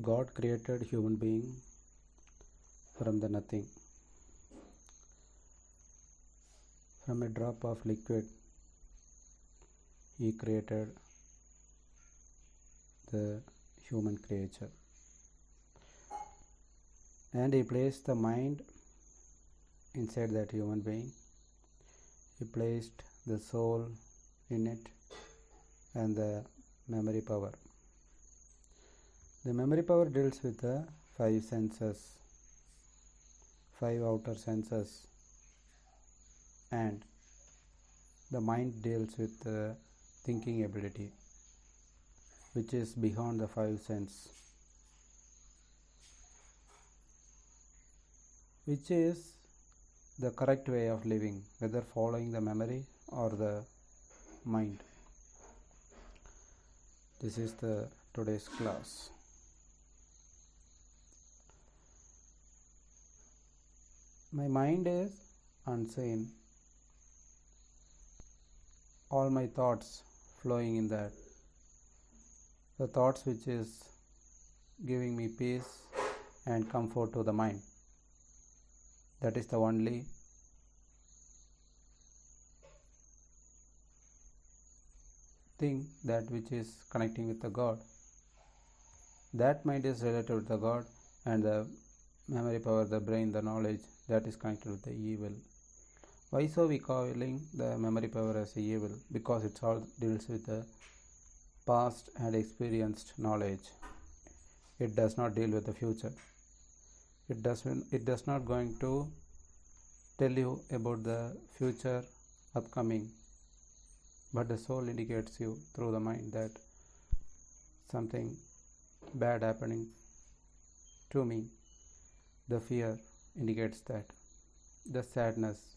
God created human being from the nothing. From a drop of liquid, He created the human creature. And He placed the mind inside that human being. He placed the soul in it and the memory power. The memory power deals with the five senses, five outer senses, and the mind deals with the thinking ability, which is beyond the five senses, which is the correct way of living, whether following the memory or the mind. This is the today's class. My mind is unseen. All my thoughts flowing in that. The thoughts which is giving me peace and comfort to the mind. That is the only thing that which is connecting with the God. That mind is related with the God, and the memory power, the brain, the knowledge, that is connected with the evil. Why so we calling the memory power as evil? Because it all deals with the past and experienced knowledge. It does not deal with the future. It does not going to tell you about the future upcoming, but the soul indicates you through the mind that something bad happening to me. The fear indicates that. The sadness,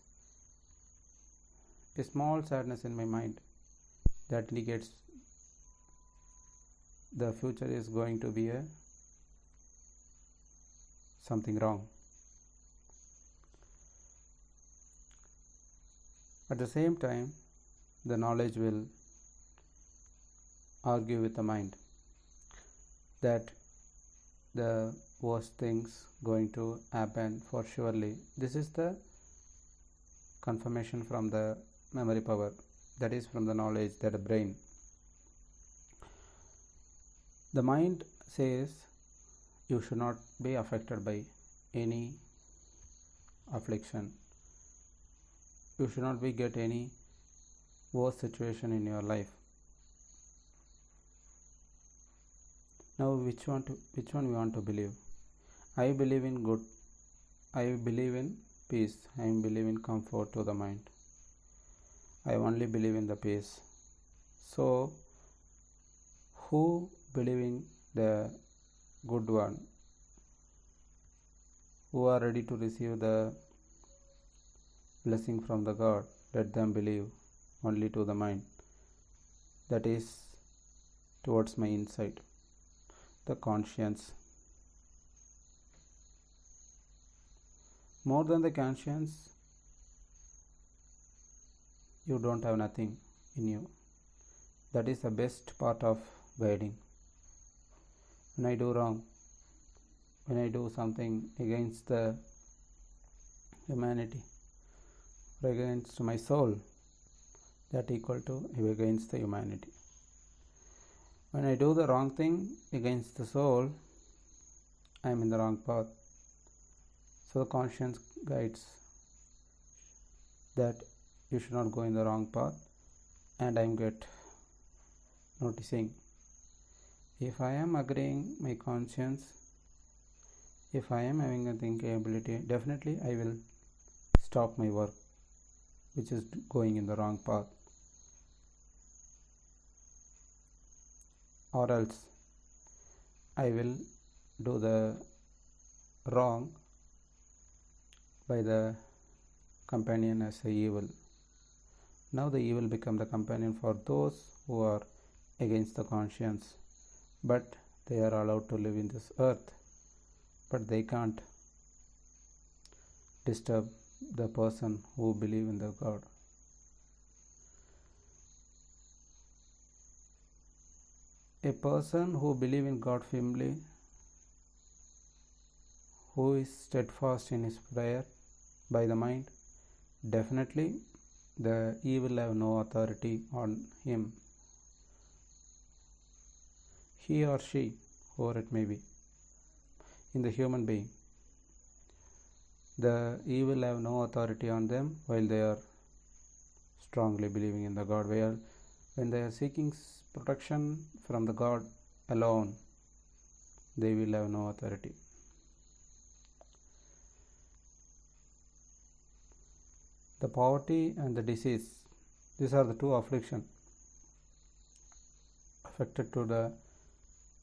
a small sadness in my mind, that indicates the future is going to be something wrong. At the same time, the knowledge will argue with the mind that the worst things going to happen for surely. This is the confirmation from the memory power, that is from the knowledge, that the brain. The mind says you should not be affected by any affliction. You should not get any worse situation in your life. Now which one we want to believe? I believe in good. I believe in peace. I believe in comfort to the mind. I only believe in the peace. So who believing the good one, who are ready to receive the blessing from the God, let them believe only to the mind, that is towards my insight, the conscience. More than the conscience, you don't have nothing in you. That is the best part of guiding. When I do wrong, when I do something against the humanity, or against my soul, that equal to against the humanity. When I do the wrong thing against the soul, I am in the wrong path. So the conscience guides that you should not go in the wrong path, and I am noticing. If I am agreeing my conscience, if I am having a thinking ability, definitely I will stop my work, which is going in the wrong path. Or else I will do the wrong by the companion as a evil. Now the evil become the companion for those who are against the conscience, but they are allowed to live in this earth, but they can't disturb the person who believe in the God. A person who believes in God firmly who is steadfast in his prayer by the mind, definitely the evil have no authority on him. He or she, whoever it may be, in the human being, the evil have no authority on them while they are strongly believing in the God. When they are seeking protection from the God alone, they will have no authority. The poverty and the disease, these are the two afflictions affected to the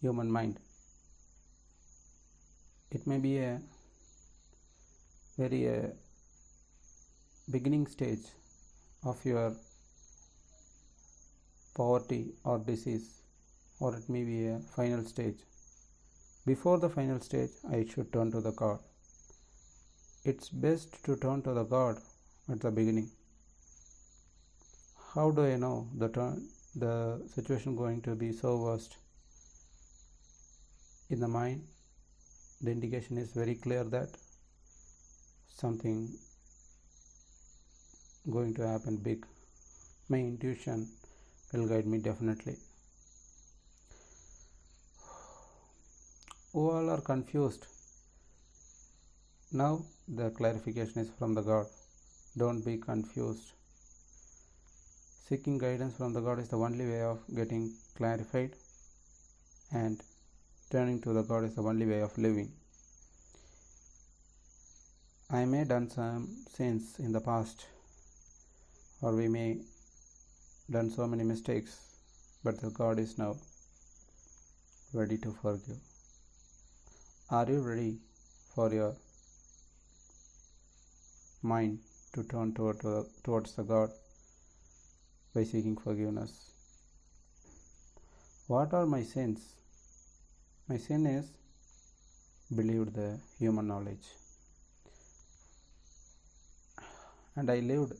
human mind. It may be a very beginning stage of your poverty or disease, or it may be a final stage. Before the final stage, I should turn to the God. It's best to turn to the God at the beginning. How do I know the situation going to be so worst? In the mind, the indication is very clear that something going to happen big. My intuition will guide me definitely. Who all are confused? Now the clarification is from the God. Don't be confused. Seeking guidance from the God is the only way of getting clarified, and turning to the God is the only way of living. I may have done some sins in the past, or we may done so many mistakes, but the God is now ready to forgive. Are you ready for your mind to turn towards the God by seeking forgiveness? What are my sins? My sin is believed the human knowledge, and I lived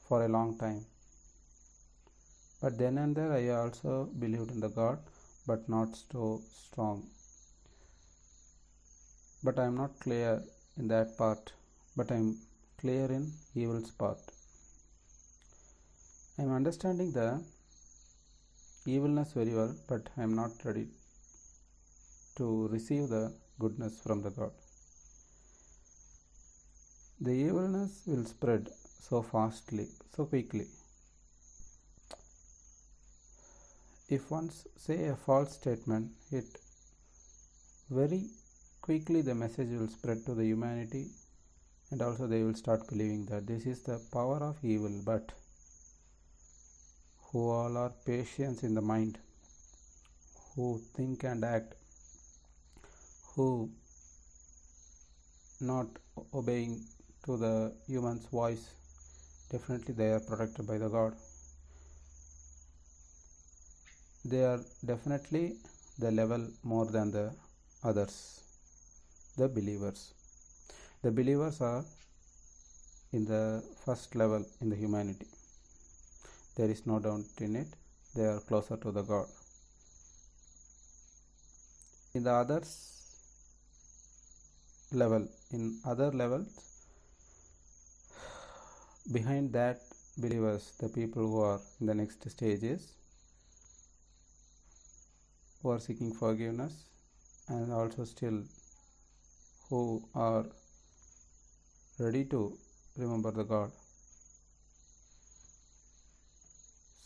for a long time. But then and there I also believed in the God, but not so strong. But I am not clear in that part, but I am clear in evil's part. I am understanding the evilness very well, but I am not ready to receive the goodness from the God. The evilness will spread so fastly, so quickly. If one say a false statement, it very quickly the message will spread to the humanity, and also they will start believing that this is the power of evil. But who all are patient in the mind, who think and act, who not obeying to the human's voice, definitely they are protected by the God. They are definitely the level more than the others, the believers. The believers are in the first level in the humanity. There is no doubt in it. They are closer to the God. In the others level, in other levels, behind that believers, the people who are in the next stages, who are seeking forgiveness, and also still who are ready to remember the God.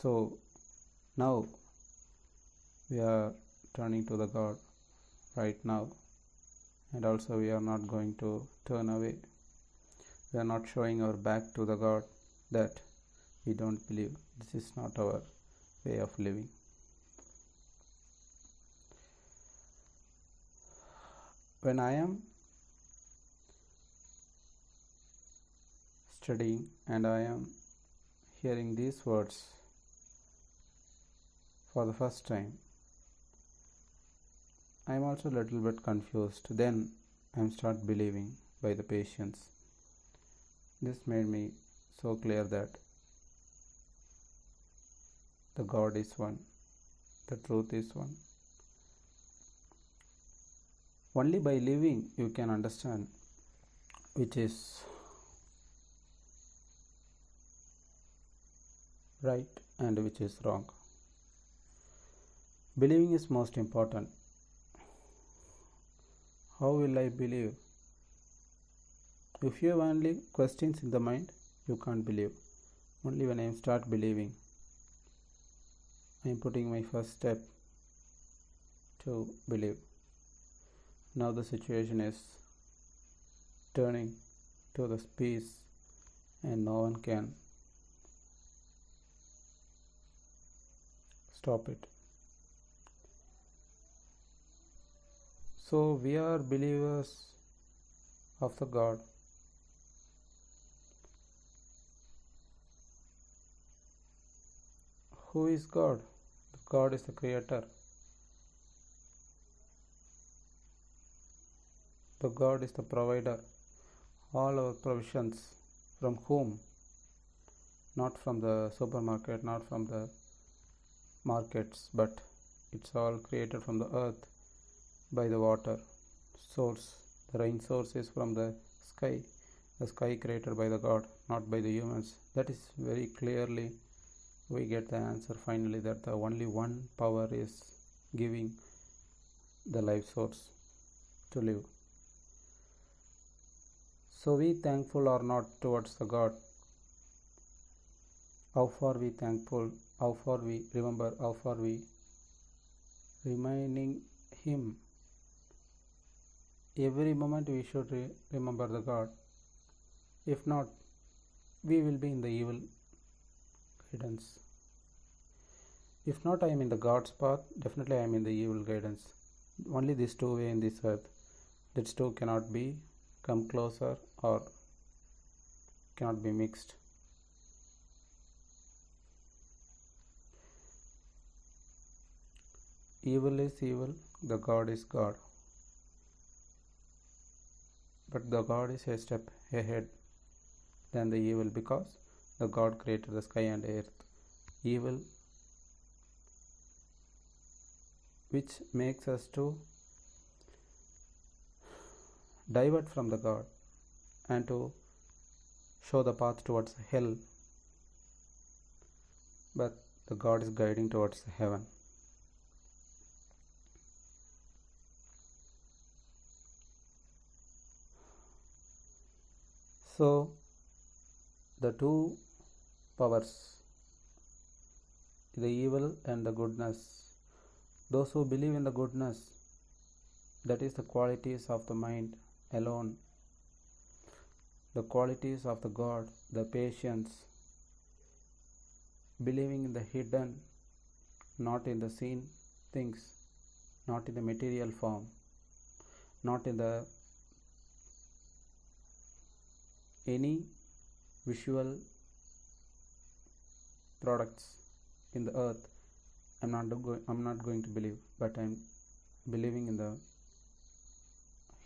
So now we are turning to the God right now, and also we are not going to turn away. We are not showing our back to the God that we don't believe. This is not our way of living. When I am studying and I am hearing these words for the first time, I am also a little bit confused. Then I am start believing by the patience. This made me so clear that the God is one, the truth is one. Only by living you can understand which is right and which is wrong. Believing is most important. How will I believe? If you have only questions in the mind, you can't believe. Only when I start believing, I am putting my first step to believe. Now the situation is turning to the peace, and no one can stop it. So we are believers of the God. Who is God? God is the creator. The God is the provider. All our provisions from whom? Not from the supermarket, not from the markets, but it's all created from the earth by the water source. The rain source is from the sky created by the God, not by the humans. That is very clearly we get the answer finally, that the only one power is giving the life source to live. So we thankful or not towards the God? How far we thankful, how far we remember, how far we reminding Him. Every moment we should remember the God. If not, we will be in the evil guidance. If not, I am in the God's path, definitely I am in the evil guidance. Only these two way in this earth. These two cannot be come closer or cannot be mixed. Evil is evil, the God is God. But the God is a step ahead than the evil, because the God created the sky and earth. Evil, which makes us to divert from the God and to show the path towards hell, but the God is guiding towards heaven. So the two powers, the evil and the goodness, those who believe in the goodness, that is the qualities of the mind alone, the qualities of the God, the patience, believing in the hidden, not in the seen things, not in the material form, not in the any visual products in the earth. I'm not going to believe, but I'm believing in the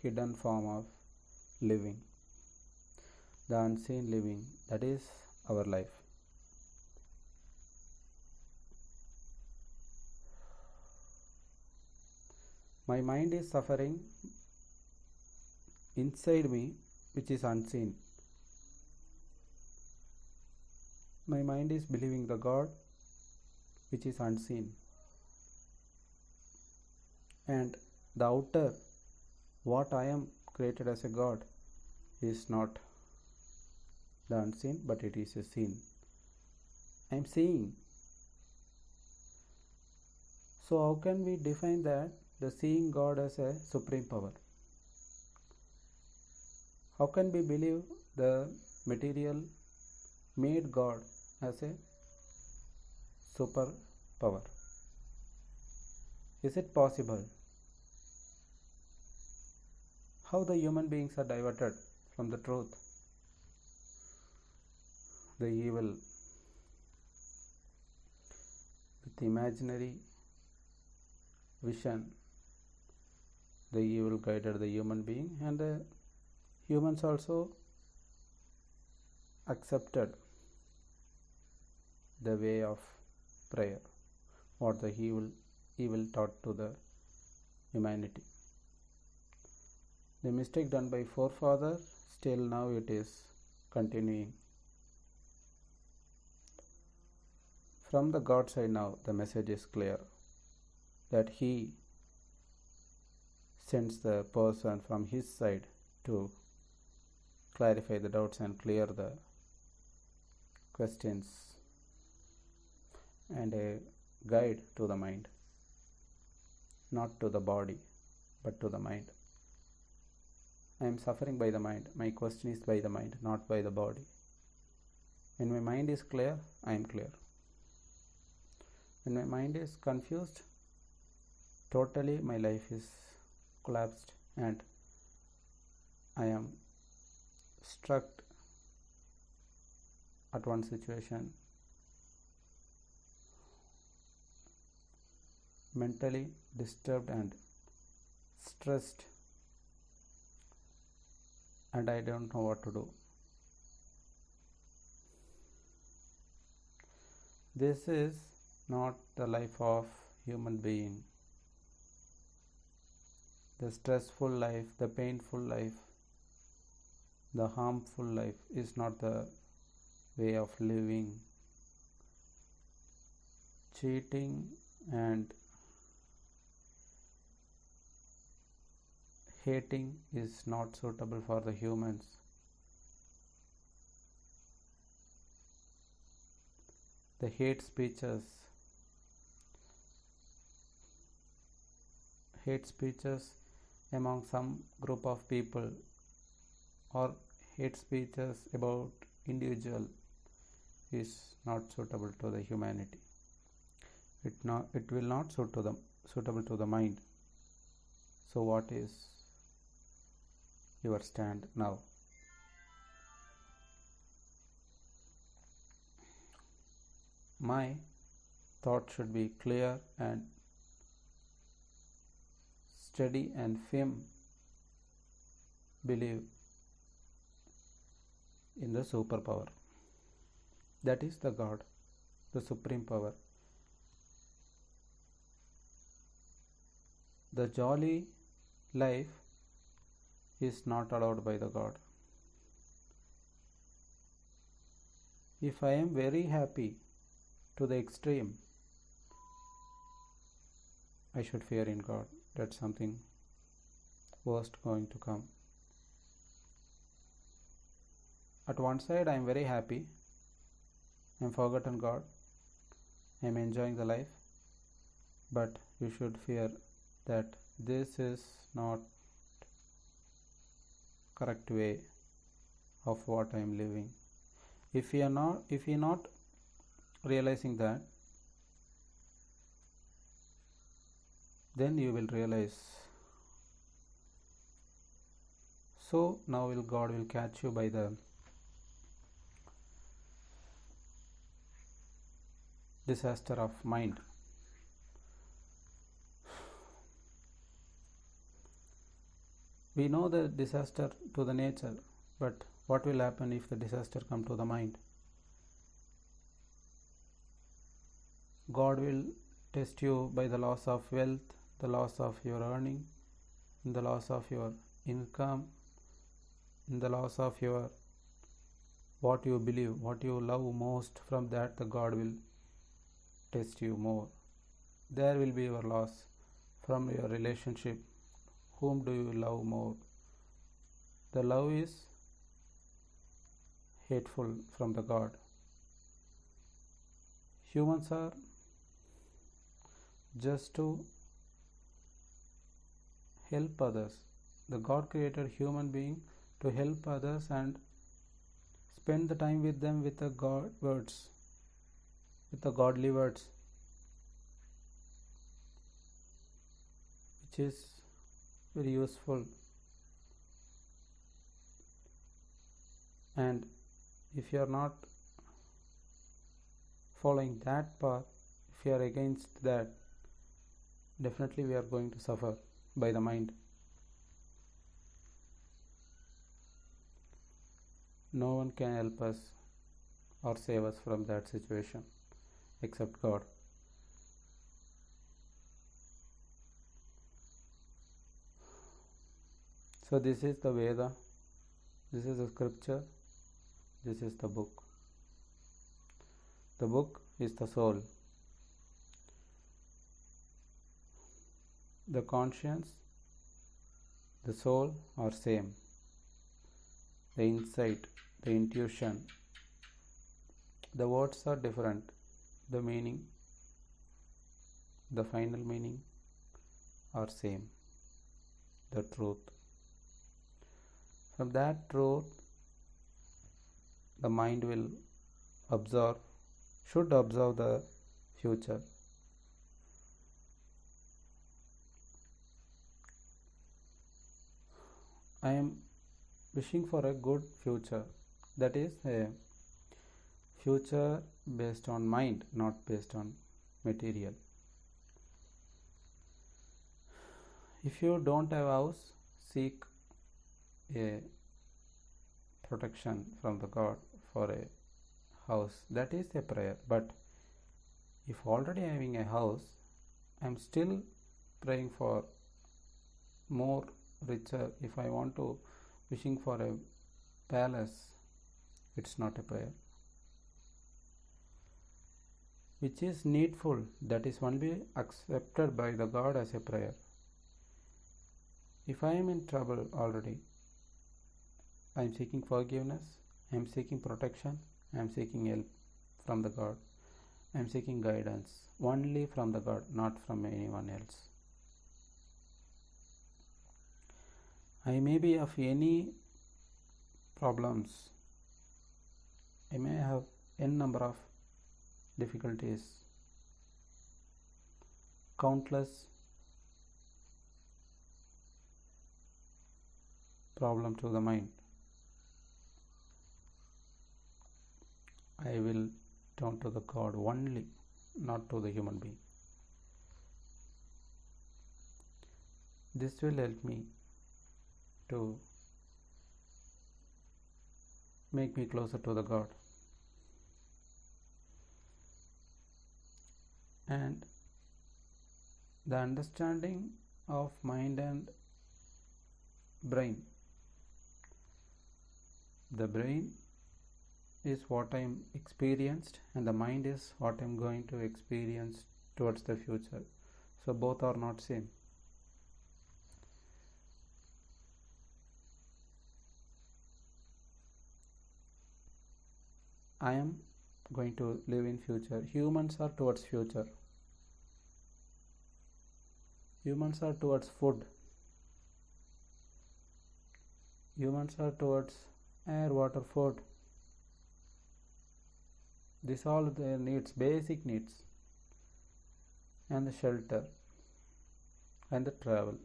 hidden form of living, the unseen living, that is our life. My mind is suffering inside me, which is unseen. My mind is believing the God, which is unseen. And the outer, what I am created as a God, is not the unseen, but it is a seen. I am seeing. So how can we define that, the seeing God as a supreme power? How can we believe the material made God as a super power? Is it possible? How the human beings are diverted from the truth, the evil, with imaginary vision. The evil guided the human being, and the humans also accepted the way of prayer, what the evil taught to the humanity. The mistake done by forefather, still now it is continuing. From the God side now, the message is clear that He sends the person from His side to clarify the doubts and clear the questions and a guide to the mind, not to the body, but to the mind. I am suffering by the mind. My question is by the mind, not by the body. When my mind is clear, I am clear. When my mind is confused, totally my life is collapsed and I am struck at one situation, mentally disturbed and stressed, and I don't know what to do. This is not the life of human being. The stressful life, the painful life, the harmful life is not the way of living. Cheating and hating is not suitable for the humans. The hate speeches among some group of people or hate speeches about individual is not suitable to the humanity. It will not suitable to the mind. So what is your stand now? My thought should be clear and steady and firm. Believe in the superpower. That is the God, the supreme power. The jolly life is not allowed by the God. If I am very happy to the extreme, I should fear in God that something worst going to come. At one side I am very happy, I am forgotten God, I am enjoying the life, but you should fear that this is not correct way of what I am living. If you are not realizing that, then you will realize. So now God will catch you by the disaster of mind. We know the disaster to the nature, but what will happen if the disaster come to the mind? God will test you by the loss of wealth, the loss of your earning, the loss of your income, the loss of your what you believe, what you love most. From that the God will test you more. There will be your loss. From your relationship, whom do you love more? The love is hateful from the God. Humans are just to help others. The God created human being to help others and spend the time with them with the God words, with the godly words, which is very useful. And if you are not following that path, if you are against that, definitely we are going to suffer by the mind. No one can help us or save us from that situation except God. So this is the Veda, this is the scripture, this is the book. The book is the soul. The conscience, the soul are same. The insight, the intuition, the words are different. The meaning, the final meaning are same. The truth. From that truth, the mind will should observe the future. I am wishing for a good future. That is a future based on mind, not based on material. If you don't have a house, seek a protection from the God for a house. That is a prayer. But if already having a house, I am still praying for more richer. If I want to wishing for a palace, it's not a prayer. Which is needful, that is only accepted by the God as a prayer. If I am in trouble already, I am seeking forgiveness, I am seeking protection, I am seeking help from the God. I am seeking guidance only from the God, not from anyone else. I may be of any problems. I may have n number of difficulties, countless problem to the mind. I will turn to the God only, not to the human being. This will help me to make me closer to the God. And the understanding of mind and brain. The brain is what I am experienced and the mind is what I am going to experience towards the future. So both are not same. I am going to live in future. Humans are towards future. Humans are towards food. Humans are towards air, water, food. These all their needs, basic needs, and the shelter and the travel.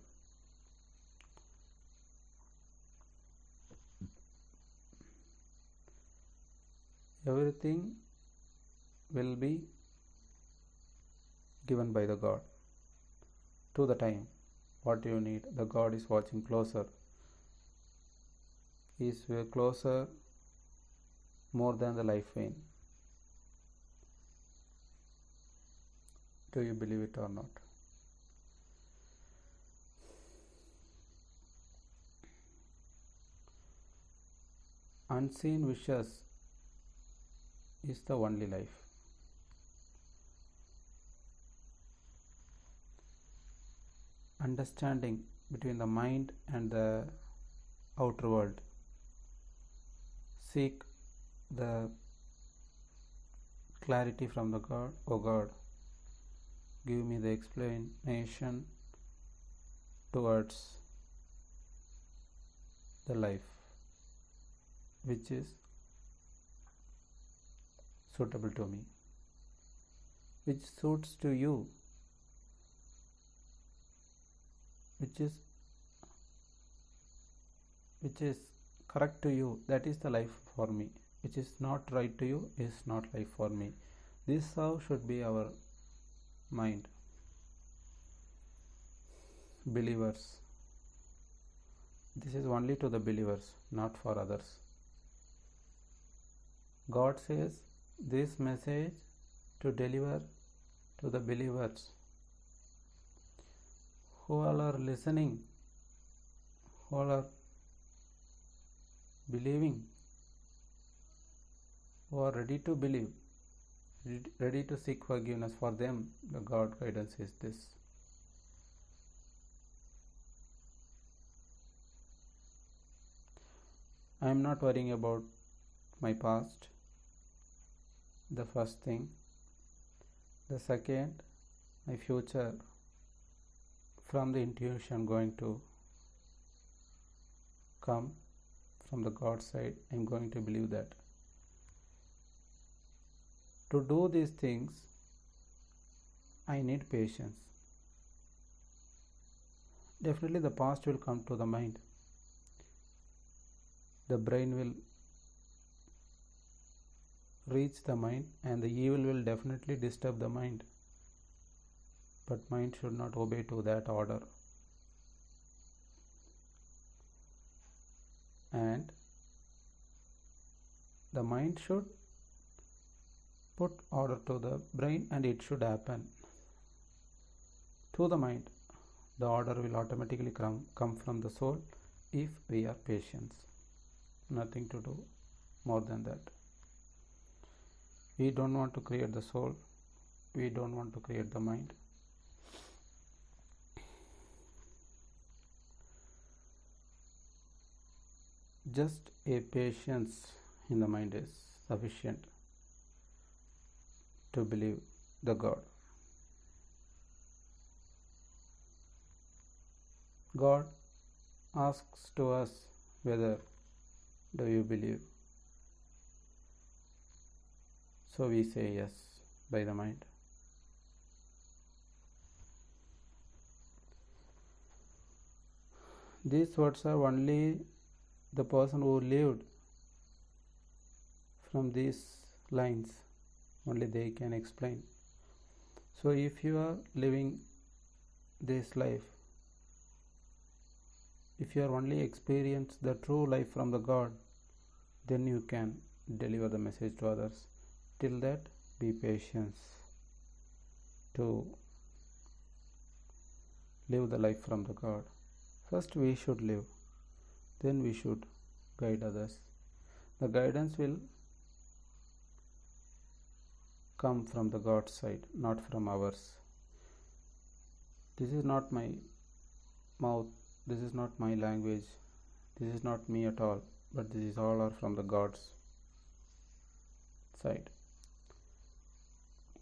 Everything will be given by the God to the time. What you need, the God is watching closer. He is closer more than the life vein. Do you believe it or not? Unseen wishes is the only life. Understanding between the mind and the outer world. Seek the clarity from the God. O God, give me the explanation towards the life which is suitable to me, which suits to you, which is correct to you. That is the life for me. Which is not right to you is not life for me. This how should be our mind. Believers. This is only to the believers, not for others. God says this message to deliver to the believers who all are listening, all are believing, who are ready to believe, ready to seek forgiveness, for them the God guidance is this. I am not worrying about my past, the first thing. The second, my future from the intuition going to come from the God side. I am going to believe that. To do these things, I need patience. Definitely the past will come to the mind. The brain will reach the mind and the evil will definitely disturb the mind. But mind should not obey to that order. And the mind should put order to the brain and it should happen to the mind. The order will automatically come from the soul if we are patient. Nothing to do more than that. We don't want to create the soul. We don't want to create the mind. Just a patience in the mind is sufficient to believe the God. God asks to us whether do you believe. So we say yes by the mind. These words are only the person who lived from these lines, only they can explain. So if you are living this life, if you are only experience the true life from the God, then you can deliver the message to others. Till that, be patient to live the life from the God. First we should live, then we should guide others. The guidance will come from the God's side, not from ours. This is not my mouth, this is not my language, this is not me at all, but this is all are from the God's side.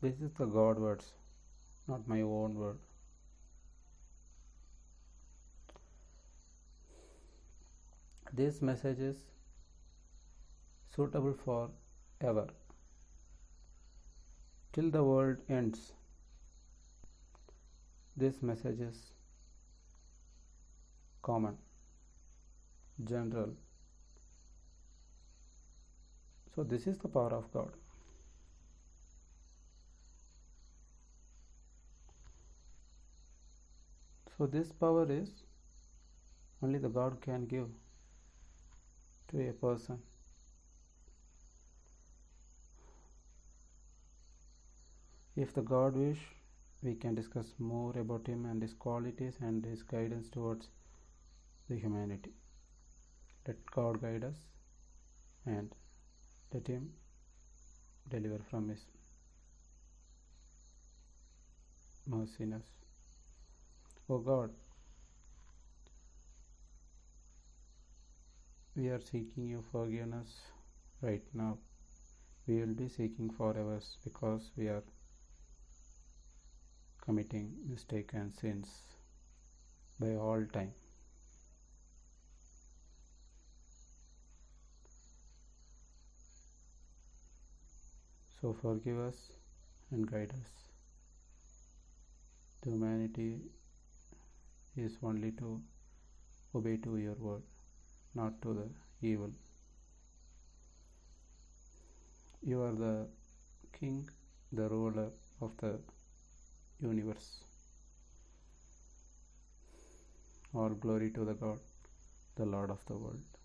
This is the God words, not my own word. This message is suitable for ever, till the world ends. This message is common, general. So this is the power of God. So this power is only the God can give to a person. If the God wish, we can discuss more about him and his qualities and his guidance towards the humanity. Let God guide us and let him deliver from his merciness. Oh God, we are seeking your forgiveness right now. We will be seeking forever because we are committing mistakes and sins by all time. So forgive us and guide us. The humanity is only to obey to your word, not to the evil. You are the king, the ruler of the universe. All glory to the God, the Lord of the world.